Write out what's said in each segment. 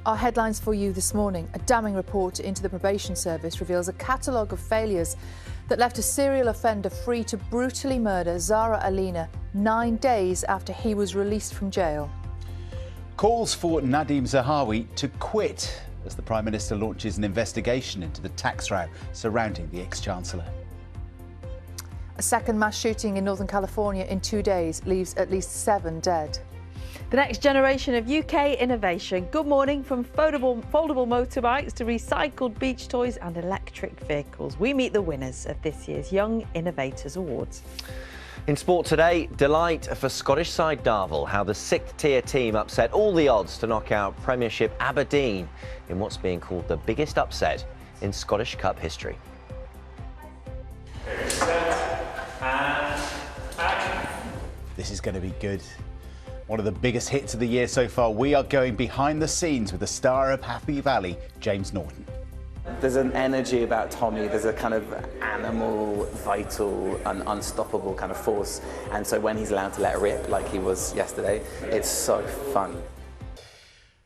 Our headlines for you this morning. A damning report into the probation service reveals a catalogue of failures that left a serial offender free to brutally murder Zara Alina 9 days after he was released from jail. Calls for Nadhim Zahawi to quit as the Prime Minister launches an investigation into the tax row surrounding the ex-Chancellor. A second mass shooting in Northern California in 2 days leaves at least 7 dead. The next generation of UK innovation. Good morning. From foldable motorbikes to recycled beach toys and electric vehicles. We meet the winners of this year's Young Innovators Awards. In sport today, delight for Scottish side Darvel, how the 6th tier team upset all the odds to knock out Premiership Aberdeen in what's being called the biggest upset in Scottish Cup history. This is going to be good. One of the biggest hits of the year so far. We are going behind the scenes with the star of Happy Valley, James Norton. There's an energy about Tommy. There's a kind of animal, vital, and unstoppable kind of force. And so when he's allowed to let it rip like he was yesterday, it's so fun.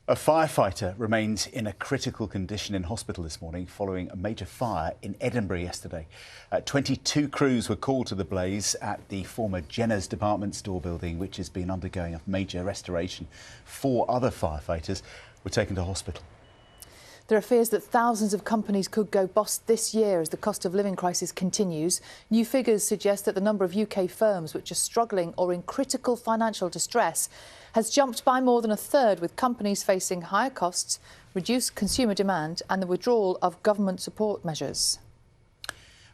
A firefighter remains in a critical condition in hospital this morning following a major fire in Edinburgh yesterday. 22 crews were called to the blaze at the former Jenner's department store building, which has been undergoing a major restoration. 4 other firefighters were taken to hospital. There are fears that thousands of companies could go bust this year as the cost of living crisis continues. New figures suggest that the number of UK firms which are struggling or in critical financial distress has jumped by more than a third, with companies facing higher costs, reduced consumer demand and the withdrawal of government support measures.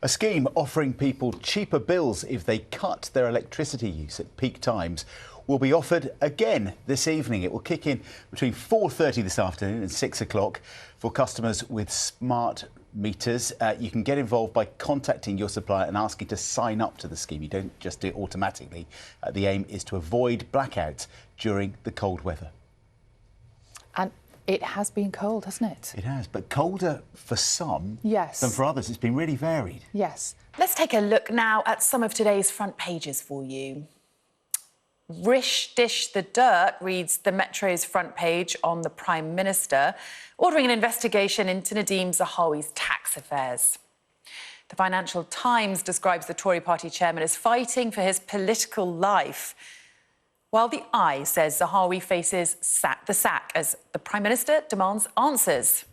A scheme offering people cheaper bills if they cut their electricity use at peak times will be offered again this evening. It will kick in between 4:30 this afternoon and 6 o'clock for customers with smart meters. You can get involved by contacting your supplier and asking to sign up to the scheme. You don't just do it automatically. The aim is to avoid blackouts during the cold weather. And it has been cold, hasn't it? It has, but colder for some Yes. than for others. It's been really varied. Yes. Let's take a look now at some of today's front pages for you. Rish Dish the Dirt reads the Metro's front page on the Prime Minister, ordering an investigation into Nadhim Zahawi's tax affairs. The Financial Times describes the Tory party chairman as fighting for his political life, while the Eye says Zahawi faces the sack as the Prime Minister demands answers.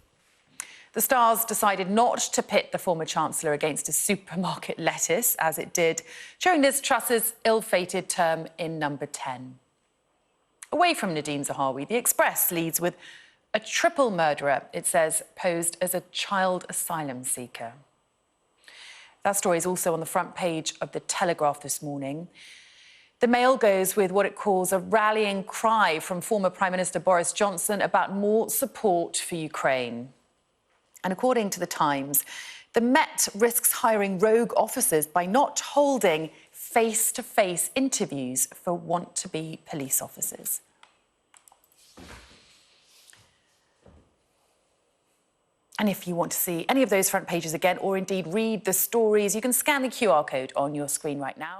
The Star's decided not to pit the former Chancellor against a supermarket lettuce, as it did during Liz Truss's ill-fated term in number 10. Away from Nadhim Zahawi, The Express leads with a triple murderer, it says, posed as a child asylum seeker. That story is also on the front page of The Telegraph this morning. The Mail goes with what it calls a rallying cry from former Prime Minister Boris Johnson about more support for Ukraine. And according to The Times, the Met risks hiring rogue officers by not holding face-to-face interviews for want-to-be police officers. And if you want to see any of those front pages again, or indeed read the stories, you can scan the QR code on your screen right now.